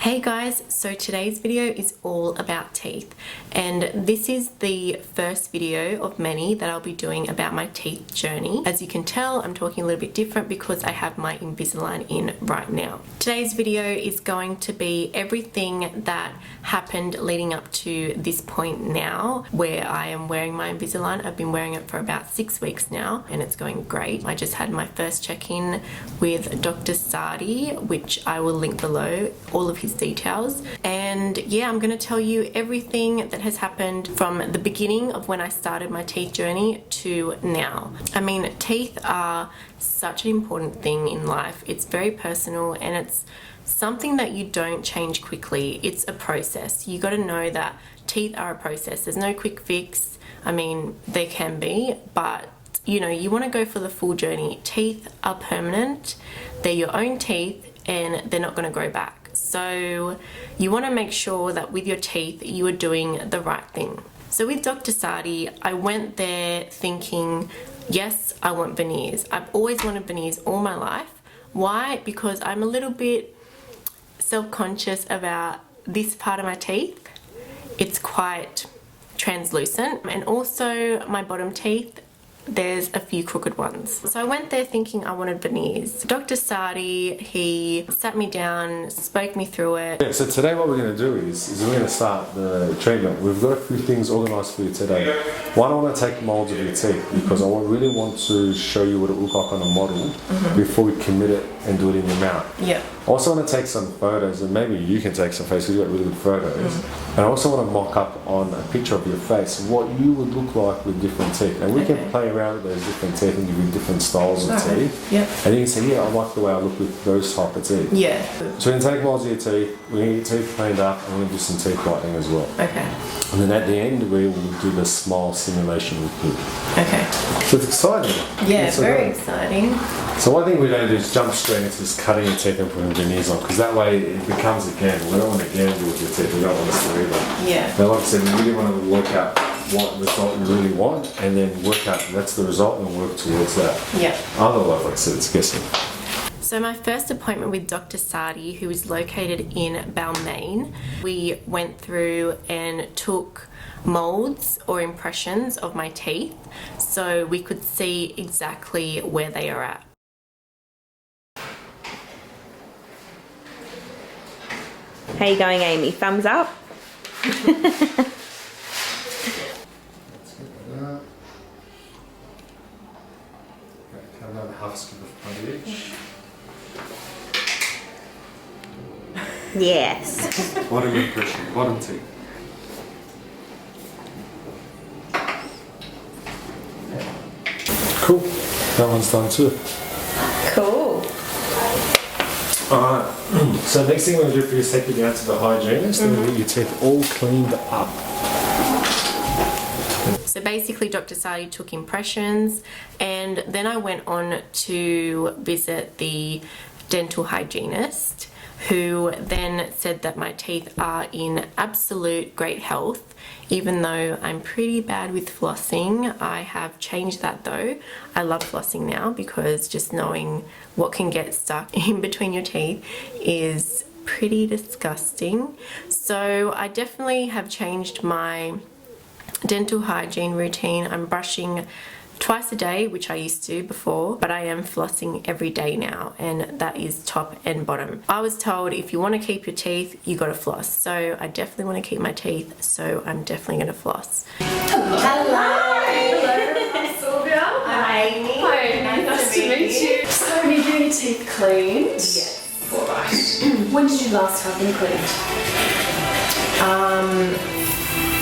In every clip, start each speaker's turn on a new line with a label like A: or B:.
A: Hey guys, so today's video is all about teeth, and this is the first video of many that I'll be doing about my teeth journey. As you can tell, I'm talking a little bit different because I have my Invisalign in right now. Today's video is going to be everything that happened leading up to this point now where I am wearing my Invisalign. I've been wearing it for about 6 weeks now and it's going great. I just had my first check-in with Dr. Sadi, which I will link below, all of his details. And yeah, I'm going to tell you everything that has happened from the beginning of when I started my teeth journey to now. I mean, teeth are such an important thing in life. It's very personal and it's something that you don't change quickly. It's a process. You got to know that teeth are a process. There's no quick fix. I mean, there can be, but you know, you want to go for the full journey. Teeth are permanent. They're your own teeth and they're not going to grow back. So you want to make sure that with your teeth you are doing the right thing. So with Dr. Sadi, I went there thinking, yes, I want veneers. I've always wanted veneers all my life. Why? Because I'm a little bit self-conscious about this part of my teeth. It's quite translucent, and also my bottom teeth, there's a few crooked ones. So I went there thinking I wanted veneers. Dr. Sadi, he sat me down, spoke me through it.
B: Yeah, so today what we're going to do is we're going to start the treatment. We've got a few things organised for you today. One, I want to take molds of your teeth because I really want to show you what it looks like on a model before we commit it and do it in your mouth.
A: Yeah.
B: I also want to take some photos, and maybe you can take some photos because you've got really good photos. And I also want to mock up on a picture of your face what you would look like with different teeth. And we can play around with those different teeth and give you different styles of teeth.
A: Yeah.
B: And you can say, yeah, I like the way I look with those type of teeth.
A: Yeah.
B: So we're going to take molds of your teeth, we're going to get your teeth cleaned up, and we're going to do some teeth whitening as well.
A: Okay.
B: And then at the end, we will do the smile simulation with you.
A: Okay.
B: So it's exciting.
A: Yeah, very exciting.
B: So one thing we don't do is jump straight into just cutting your teeth and putting veneers on, because that way it becomes a gamble. We don't want to gamble with your teeth, we don't want to screw them.
A: Yeah.
B: Now, like I said, we really want to work out what result you really want, and then work out that's the result and work towards that.
A: Yeah.
B: Otherwise, like I said, it's guessing.
A: So my first appointment with Dr. Sadi, who is located in Balmain, we went through and took molds or impressions of my teeth so we could see exactly where they are at.
C: How you going, Amy? Thumbs up?
B: Let's get that. Okay, cut another half scoop of plenty each.
C: Yes.
B: Bottom impression, bottom teeth. Cool. That one's done too.
C: Cool.
B: Alright, so next thing we're going to do for you is take you down to the hygienist and get your teeth all cleaned up.
A: So basically Dr. Sadi took impressions, and then I went on to visit the dental hygienist, who then said that my teeth are in absolute great health. Even though I'm pretty bad with flossing, I have changed that though. I love flossing now because just knowing what can get stuck in between your teeth is pretty disgusting. So I definitely have changed my dental hygiene routine. I'm brushing twice a day, which I used to before, but I am flossing every day now, and that is top and bottom. I was told if you want to keep your teeth, you got to floss. So I definitely want to keep my teeth, so I'm definitely going to floss.
D: Hello. Hello. I'm Sylvia.
A: Hi, Amy.
D: Hi, nice to meet you. So you're getting your teeth cleaned?
A: Yes.
D: Alright. When did you last have them cleaned?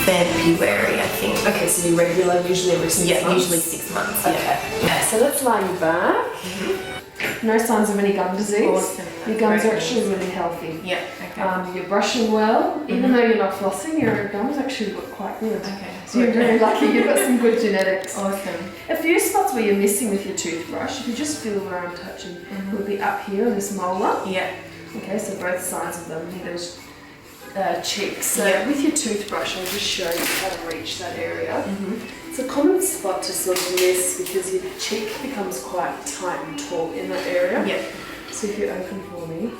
A: February, I think.
D: Okay, so you're regular, usually every 6 months?
A: Yeah, usually 6 months.
D: Okay. Yeah. So let's lie you back. No signs of any gum disease.
A: Awesome.
D: Your gums are actually really healthy.
A: Yeah, okay.
D: You're brushing well. Even though you're not flossing, your gums actually look quite good.
A: Okay.
D: So you're very lucky. You've got some good genetics.
A: Awesome.
D: A few spots where you're missing with your toothbrush, if you just feel where I'm touching, will be up here on this molar.
A: Yeah.
D: Okay, so both sides of them, here those cheeks. So
A: Yeah.
D: with your toothbrush, I'll just show you how to reach that area. It's a common spot to sort of miss because your cheek becomes quite tight and taut in that area.
A: Yeah.
D: So if you open for me,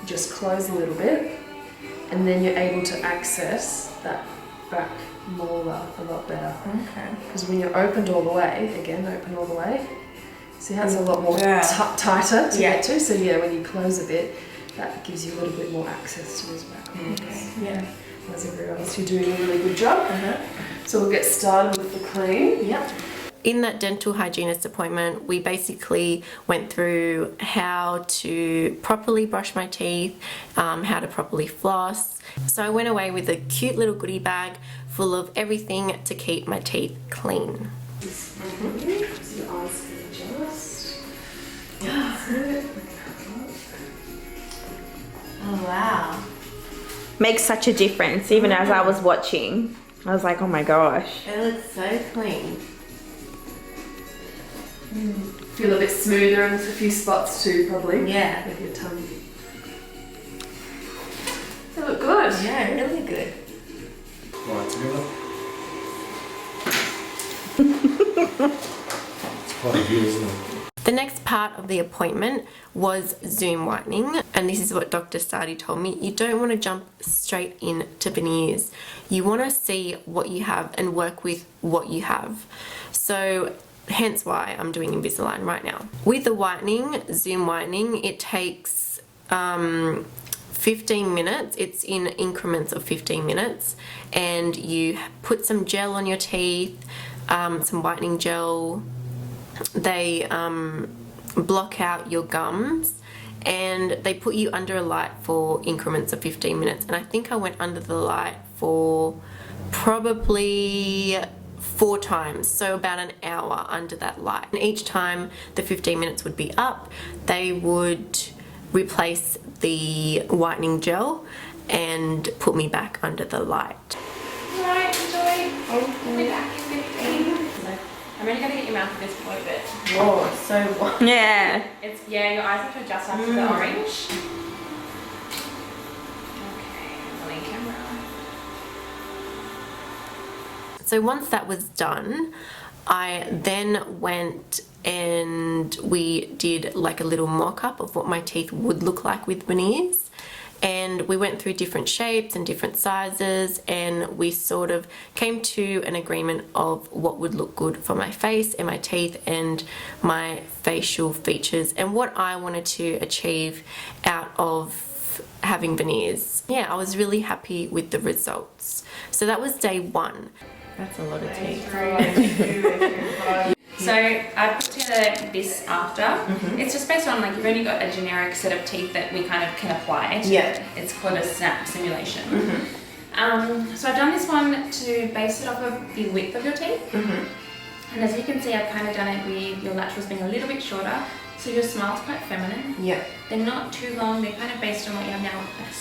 D: just close a little bit. and then you're able to access that back molar a lot better.
A: Okay.
D: Because when you're opened all the way, again, open all the way, see how it's a lot more
A: Yeah.
D: tighter to
A: Yeah.
D: get to? So yeah, when you close a bit, that gives you a little bit more access to those back molars.
A: Okay. Yeah.
D: As everyone else, you're doing a really good job.
A: Uh-huh.
D: So we'll get started with the clean.
A: Yep. In that dental hygienist appointment, we basically went through how to properly brush my teeth, how to properly floss. So I went away with a cute little goodie bag full of everything to keep my teeth clean.
D: So your eyes can adjust. That's it.
A: Oh wow.
C: Makes such a difference. Even as I was watching, I was like, oh my gosh.
A: It looks so clean.
D: Feel a bit smoother in a few spots too, probably.
A: Yeah.
D: With your tongue. They look good.
A: Yeah, really good.
B: Right, together. It's quite a view, isn't it?
A: The next part of the appointment was Zoom whitening, and this is what Dr. Sadi told me. You don't want to jump straight into veneers. You want to see what you have and work with what you have. So hence why I'm doing Invisalign right now. With the whitening, Zoom whitening, it takes 15 minutes. It's in increments of 15 minutes, and you put some gel on your teeth, some whitening gel. They block out your gums, and they put you under a light for increments of 15 minutes. And I think I went under the light for probably 4 times, so about an hour under that light. And each time the 15 minutes would be up, they would replace the whitening gel and put me back under the light.
E: Alright, enjoy. We'll be back in 15. I'm only going to get your mouth at this point, but
A: Whoa, so what?
C: Yeah.
E: it's, yeah, your eyes have to adjust after the orange. Okay, rolling camera.
A: So once that was done, I then went and we did like a little mock-up of what my teeth would look like with veneers. And we went through different shapes and different sizes, and we sort of came to an agreement of what would look good for my face and my teeth and my facial features and what I wanted to achieve out of having veneers. Yeah, I was really happy with the results. So that was day 1. That's a lot of teeth.
E: So I put together this after. It's just based on, like, you've only got a generic set of teeth that we kind of can apply to.
A: Yeah.
E: It's called a snap simulation. So I've done this one to base it off of the width of your teeth. And as you can see, I've kind of done it with your laterals being a little bit shorter, so your smile's quite feminine.
A: Yeah.
E: They're not too long, they're kind of based on what you have now, like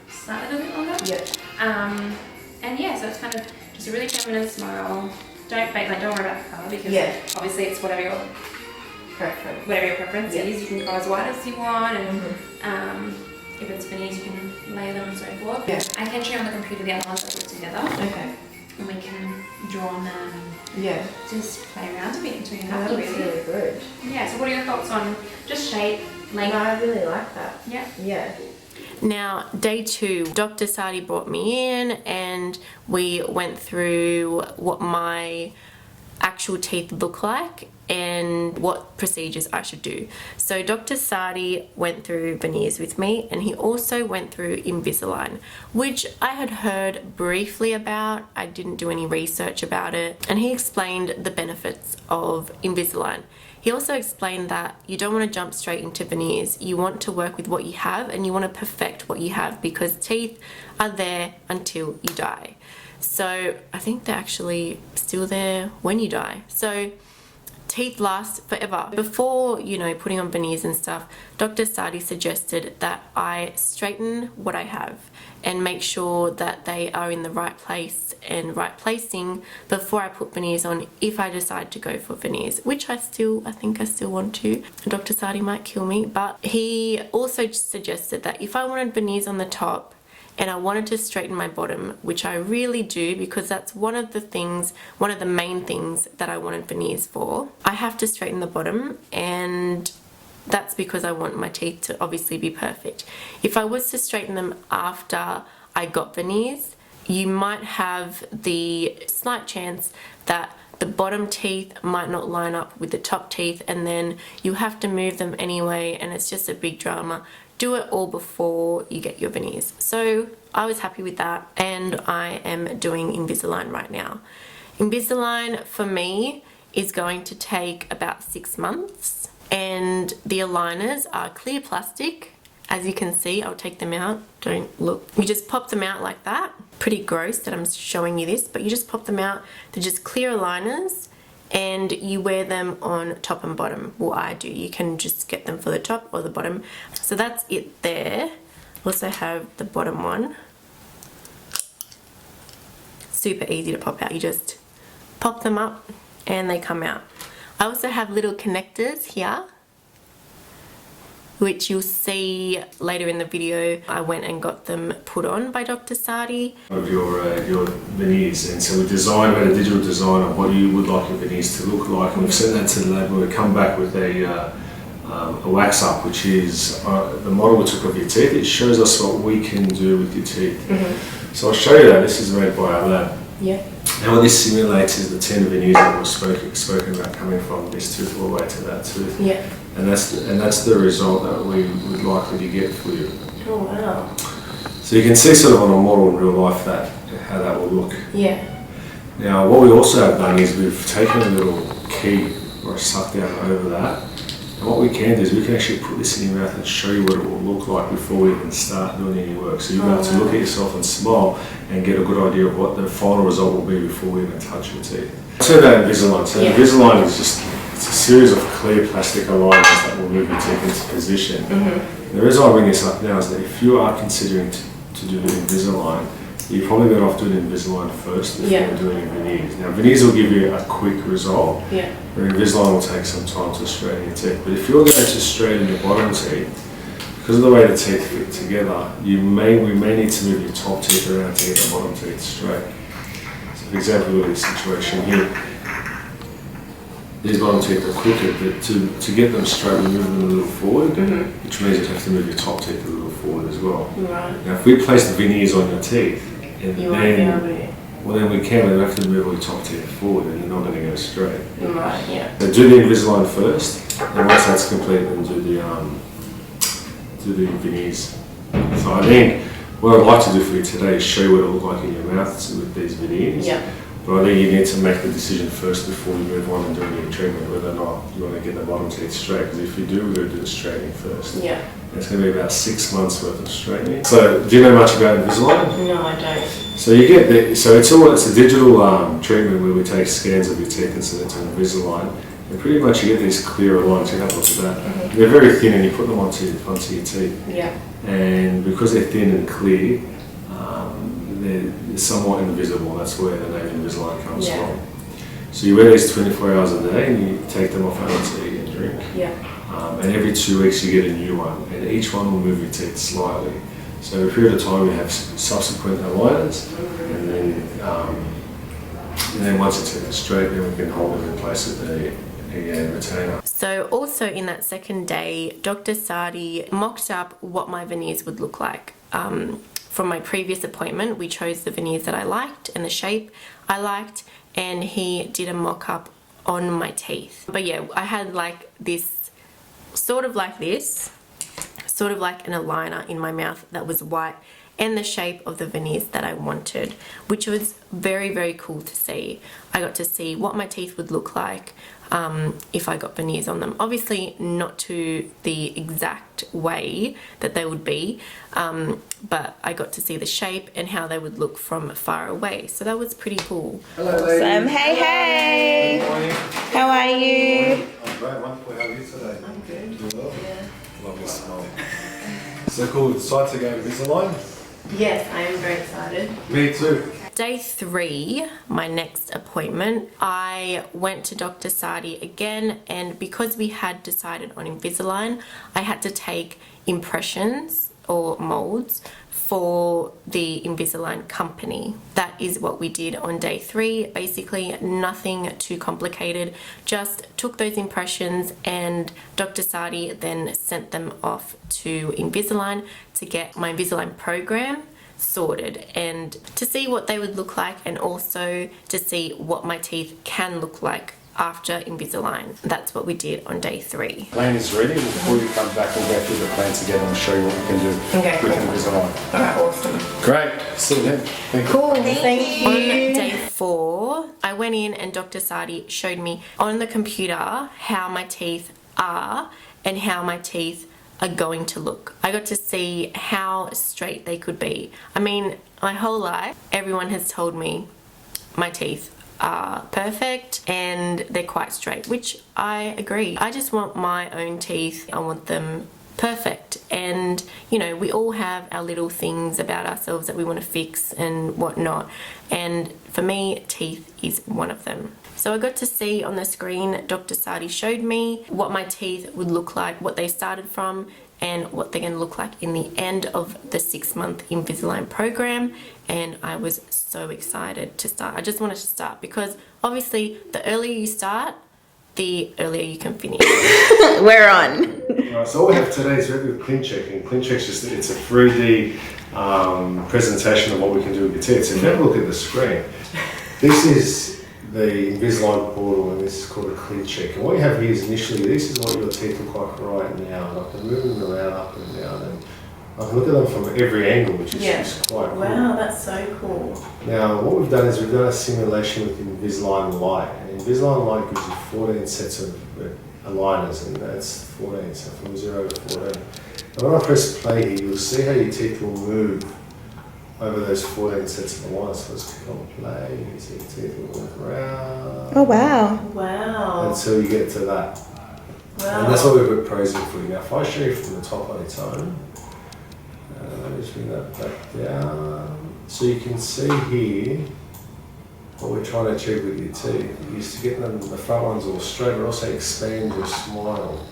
E: slightly a little bit longer.
A: Yeah.
E: And yeah, so it's kind of just a really feminine smile. Don't worry about the colour, because
A: Yeah.
E: obviously it's whatever your preference
A: Yeah.
E: is. You can go as white as you want, and if it's veneers, you can layer them and so forth.
A: Yeah.
E: I can show you on the computer the other ones I put together,
A: Okay.
E: and we can draw on them and
A: Yeah.
E: just play around a bit until you're
A: That
E: happy
A: looks
E: with it.
A: really good.
E: Yeah, so what are your thoughts on just shape, length?
A: I really like that.
E: Yeah.
A: Yeah. Now, day 2, Dr. Sadi brought me in and we went through what my actual teeth look like and what procedures I should do. So Dr. Sadi went through veneers with me, and he also went through Invisalign, which I had heard briefly about. I didn't do any research about it, and he explained the benefits of Invisalign. He also explained that you don't want to jump straight into veneers. You want to work with what you have, and you want to perfect what you have, because teeth are there until you die. So I think they're actually still there when you die. So teeth last forever. Before, putting on veneers and stuff, Dr. Sadi suggested that I straighten what I have and make sure that they are in the right place and right placing before I put veneers on, if I decide to go for veneers, which I think I still want to. Dr. Sadi might kill me, but he also suggested that if I wanted veneers on the top and I wanted to straighten my bottom, which I really do, because that's one of the main things that I wanted veneers for, I have to straighten the bottom, and that's because I want my teeth to obviously be perfect. If I was to straighten them after I got veneers, you might have the slight chance that the bottom teeth might not line up with the top teeth, and then you have to move them anyway, and it's just a big drama. Do it all before you get your veneers. So I was happy with that, and I am doing Invisalign right now. Invisalign for me is going to take about 6 months, and the aligners are clear plastic. As you can see, I'll take them out, don't look. You just pop them out like that. Pretty gross that I'm showing you this, but you just pop them out. They're just clear aligners, and you wear them on top and bottom. Well, I do. You can just get them for the top or the bottom. So that's it there. Also have the bottom one. Super easy to pop out. You just pop them up and they come out. I also have little connectors here, which you'll see later in the video. I went and got them put on by Dr. Sadi.
B: Of your veneers, and so we designed a digital design of what you would like your veneers to look like, and we've sent that to the lab, and we come back with a wax up, which is the model we took of your teeth. It shows us what we can do with your teeth. So I'll show you that. This is made by our lab.
A: Yeah.
B: And what this simulates is the 10 veneers that we've spoken about coming from this tooth all the way to that tooth.
A: Yeah.
B: And that's the result that we would likely to get for you.
A: Oh wow.
B: So you can see sort of on a model in real life how that will look.
A: Yeah.
B: Now what we also have done is we've taken a little key or a suck down over that. And what we can do is we can actually put this in your mouth and show you what it will look like before we even start doing any work. So you'll be able to look at yourself and smile and get a good idea of what the final result will be before we even touch your teeth. So about Invisalign. So Invisalign is it's a series of clear plastic aligners that will move your teeth into position. The reason I bring this up now is that if you are considering to do Invisalign, you're probably better off doing Invisalign first before doing veneers. Now veneers will give you a quick result, but Invisalign will take some time to straighten your teeth. But if you're going to straighten your bottom teeth, because of the way the teeth fit together, we may need to move your top teeth around to get the bottom teeth straight. So for example, look at this situation here. These bottom teeth are quicker, but to get them straight, we move them a little forward, which means you have to move your top teeth a little forward as well.
A: Right.
B: Now if we place the veneers on your teeth, and
A: You won't be able to.
B: well then we can, but we have to move all your top teeth forward and they're not going to go straight.
A: Right, yeah.
B: So do the Invisalign first, and once that's complete, then do the veneers. So I think what I'd like to do for you today is show you what it will look like in your mouth with these veneers.
A: Yeah.
B: But I think you need to make the decision first before you move on and do any treatment, whether or not you want to get the bottom teeth straight. Because if you do, we're going to do the straightening first.
A: Yeah.
B: It's going to be about 6 months worth of straightening. So do you know much about Invisalign?
A: No, I don't.
B: So you get it's a digital treatment where we take scans of your teeth and send it to Invisalign, and pretty much you get these clear aligners. You have a look at that. They're very thin, and you put them onto your teeth.
A: Yeah.
B: And because they're thin and clear, they're somewhat invisible. That's where the name Invisalign comes from. So you wear these 24 hours a day, and you take them off to eat and drink.
A: Yeah.
B: And every 2 weeks you get a new one, and each one will move your teeth slightly. So over a period of time you have subsequent aligners, and then once your teeth are straight, then we can hold them in place with a retainer.
A: So also in that second day, Dr. Sadi mocked up what my veneers would look like. From my previous appointment, we chose the veneers that I liked and the shape I liked, and he did a mock-up on my teeth. But yeah, I had like this, sort of like an aligner in my mouth that was white and the shape of the veneers that I wanted, which was very, very cool to see. I got to see what my teeth would look like if I got veneers on them. Obviously not to the exact way that they would be, but I got to see the shape and how they would look from far away. So that was pretty cool.
B: Hello, ladies.
C: Awesome. Hey.
B: Good morning.
C: How are you?
B: I'm great, wonderful. How are you today?
A: I'm good.
B: Doing well? Lovely smile. So cool, we decided to go to Invisalign?
A: Yes, I am very excited.
B: Me too.
A: Day 3, my next appointment, I went to Dr. Sadi again, and because we had decided on Invisalign, I had to take impressions or molds for the Invisalign company. That is what we did on day 3. Basically nothing too complicated, just took those impressions and Dr. Sadi then sent them off to Invisalign to get my Invisalign program sorted and to see what they would look like, and also to see what my teeth can look like after Invisalign. That's what we did on day 3.
B: Plan is ready. Before you come back, we'll go through the plan together and show you what we can do
A: Okay,
B: with
A: cool.
B: Invisalign.
A: Alright, awesome.
B: Great. See you then. Thank you.
A: Cool, thank you. On day 4, I went in and Dr. Sadi showed me on the computer how my teeth are and how my teeth are going to look. I got to see how straight they could be. I mean, my whole life, everyone has told me my teeth are perfect and they're quite straight, which I agree. I just want my own teeth. I want them perfect, and you know, we all have our little things about ourselves that we want to fix and whatnot, and for me, teeth is one of them. So I got to see on the screen, Dr. Sadi showed me what my teeth would look like, what they started from, and what they're going to look like in the end of the 6-month Invisalign program, and I was so excited to start. I just wanted to start because obviously the earlier you start, the earlier you can finish.
C: We're on.
B: Right, so all we have today is regular ClinCheck, and ClinCheck's just, it's a 3D presentation of what we can do with your teeth. So if you have a look at the screen, this is the Invisalign portal, and this is called a ClinCheck. And what you have here is initially, this is what your teeth look like right now. And I can move them around up and down, and I can look at them from every angle, which is just quite cool.
A: Wow, that's so cool.
B: Now, what we've done is we've done a simulation with Invisalign Lite. And Invisalign Lite gives you 14 sets of aligners, and that's 14, so from 0 to 14. And when I press play here, you'll see how your teeth will move over those 14 sets of aligners. So let's click on play, you see your teeth will move around.
C: Oh wow.
A: Wow.
B: Until you get to that.
A: Wow.
B: And that's what we've got praising for you. Now, if I show you from the top on its own, let me just bring that back down. So you can see here what we're trying to achieve with your teeth is to get them, the front ones all straight, but also expand your smile.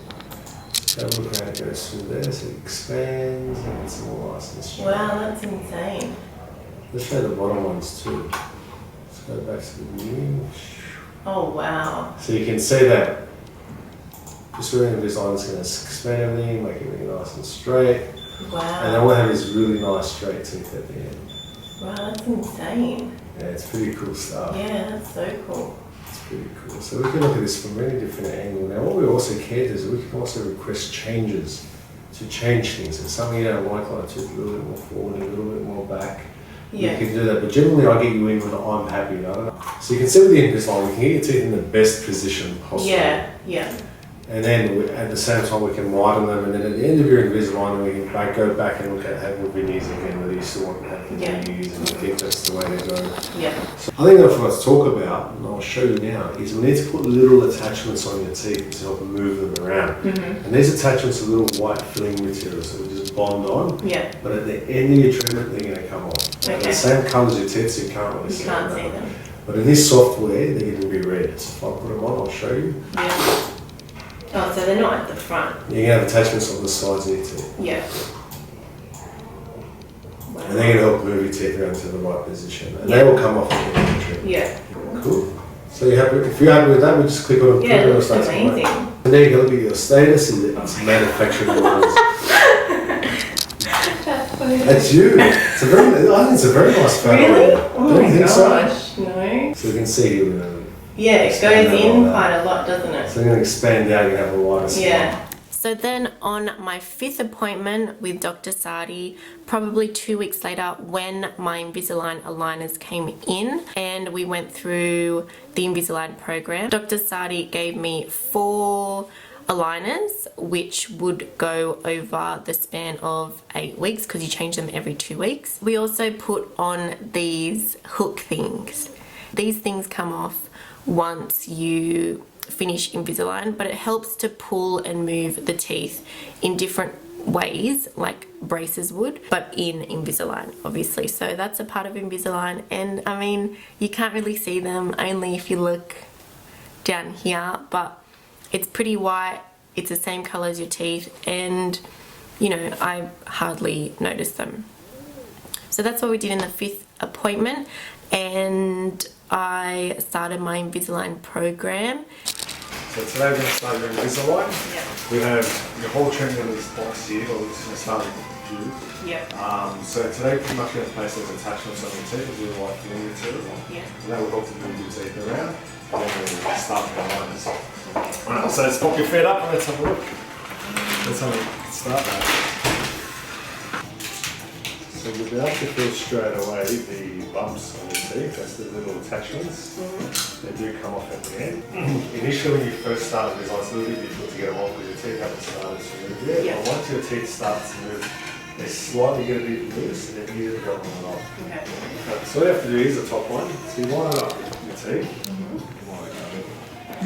B: So have a look around, it goes through there, so it expands and it's all nice and straight.
A: Wow, that's insane.
B: Let's show the bottom ones too. Let's go back to the new.
A: Oh wow.
B: So you can see that just really this line is going to expand everything, make it really nice and straight.
A: Wow.
B: And then we'll have these really nice straight teeth at the end.
A: Wow, that's insane.
B: Yeah, it's pretty cool stuff.
A: Yeah, that's so cool.
B: It's pretty cool. So we can look at this from many different angles. Now what we also can do is we can also request changes to change things. If something you don't like a tooth, a little bit more forward, a little bit more back,
A: Yeah.
B: you can do that. But generally I get you in when I'm happy. I don't know. So you can see with the Invisalign, we can get your teeth in the best position possible.
A: Yeah, yeah.
B: And then at the same time we can widen them, and then at the end of your Invisalign we can go back and look at having veneers again, whether you still want to have veneers, and I think that's the way to go.
A: Yeah.
B: So I think that's what let's talk about, and I'll show you now, is we need to put little attachments on your teeth to help move them around.
A: Mm-hmm.
B: And these attachments are little white filling materials that we just bond on,
A: Yeah.
B: but at the end of your treatment they're going to come off. They're
A: Okay.
B: the same colour as your teeth, so you can't really
A: You
B: see
A: can't
B: them.
A: see them.
B: But in this software they're going to be red. So if I put them on, I'll show you.
A: Yeah. Oh, so they're not at the front.
B: You can have attachments on the sides of your teeth.
A: Yeah.
B: And they're going to help move your teeth around to the right position. And they will come off at the end of the treatment.
A: Yeah.
B: Cool. So you happy? If you're happy with that, we just click on
A: Yeah, it looks
B: start
A: amazing.
B: And there you go, look at your status, and it's manufactured aligners.
A: That's funny.
B: That's you. It's a very, I think it's a very nice photo.
A: Really? Oh
B: Don't
A: my
B: you think so?
A: gosh, no.
B: So you can see here,
A: Yeah, it goes
B: Expand that
A: in
B: all
A: quite a lot, doesn't it?
B: so you're going to expand down, you have a wider smile.
A: Yeah. So then on my 5th appointment with Dr. Sadi, probably 2 weeks later when my Invisalign aligners came in and we went through the Invisalign program, Dr. Sadi gave me 4 aligners which would go over the span of 8 weeks because you change them every 2 weeks. We also put on these hook things. These things come off once you finish Invisalign, but it helps to pull and move the teeth in different ways like braces would, but in Invisalign obviously. So that's a part of Invisalign, and I mean you can't really see them only if you look down here, but it's pretty white, it's the same color as your teeth, and you know I hardly notice them. So that's what we did in the 5th appointment, and I started my Invisalign program.
B: So today we're going to start your Invisalign.
A: Yeah.
B: We have your whole treatment in this box here, but we're just going to start with you.
A: Yeah.
B: So today we're pretty much going to place those attachments on your teeth with your whitening material.
A: Yeah.
B: And that will help to move your teeth around. And then we'll start with the aligners. Alright, so let's pop your feet up and let's have a look. Let's have a start that. So you'll be able to feel straight away the bumps on your teeth, that's the little attachments. They do come off at the end. Initially when you first start with it's a little bit difficult to get them off because your teeth haven't started to move yet.
A: Yeah.
B: But once your teeth start to move, they slightly get a bit loose and they're easier to go on and off.
A: Okay.
B: So all you have to do is the top one. So you line it up with your teeth.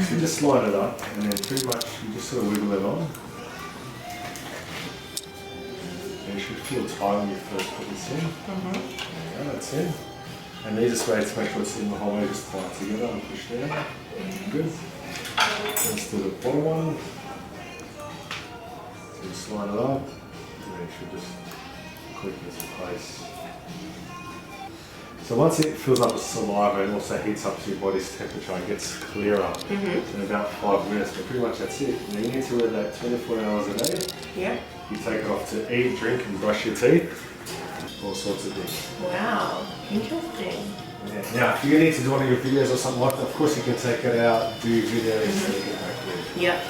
B: So you just line it up and then pretty much you just sort of wiggle it on. You should feel tight when you first put this in. Yeah, that's in. And the easiest way to make sure it's in the whole way, just tie it together and push down. Good. Let's do the bottom one. So just line it up. And then you should just click this in place. So once it fills up with saliva and also heats up to your body's temperature and gets clearer in about 5 minutes, but pretty much that's it. Now you need to wear that 24 hours a day.
A: Yeah.
B: You take it off to eat, drink and brush your teeth. All sorts of things.
A: Wow. Interesting.
B: Yeah. Now if you need to do one of your videos or something like that, of course you can take it out, do your videos and get back in.
A: Yep.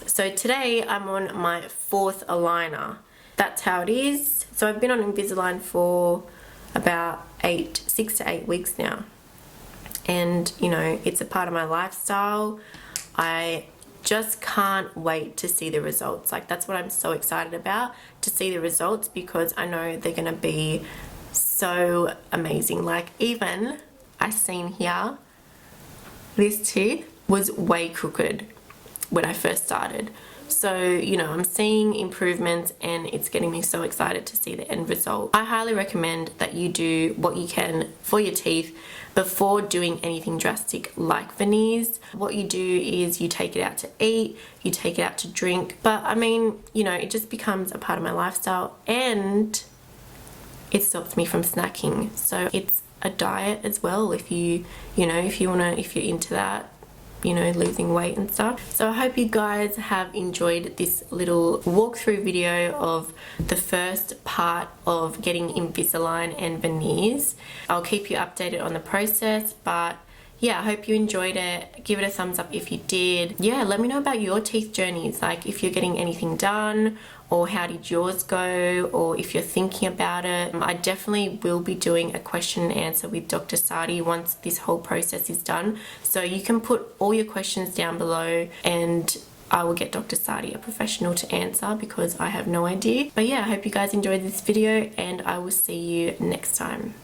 A: So today I'm on my 4th aligner. That's how it is. So I've been on Invisalign for about 6 to 8 weeks now, and you know, it's a part of my lifestyle. I just can't wait to see the results. Like, that's what I'm so excited about, to see the results, because I know they're gonna be so amazing. Like, even I seen here, this tooth was way crooked when I first started. So, you know, I'm seeing improvements and it's getting me so excited to see the end result. I highly recommend that you do what you can for your teeth before doing anything drastic like veneers. What you do is you take it out to eat, you take it out to drink. But I mean, you know, it just becomes a part of my lifestyle and it stops me from snacking. So it's a diet as well if you know, if you're into that, you know, losing weight and stuff. So I hope you guys have enjoyed this little walkthrough video of the first part of getting Invisalign and veneers. I'll keep you updated on the process, but yeah, I hope you enjoyed it. Give it a thumbs up if you did. Yeah, let me know about your teeth journeys, like if you're getting anything done, or how did yours go, or if you're thinking about it. I definitely will be doing a question and answer with Dr. Sadi once this whole process is done. So you can put all your questions down below and I will get Dr. Sadi, a professional, to answer, because I have no idea. But yeah, I hope you guys enjoyed this video and I will see you next time.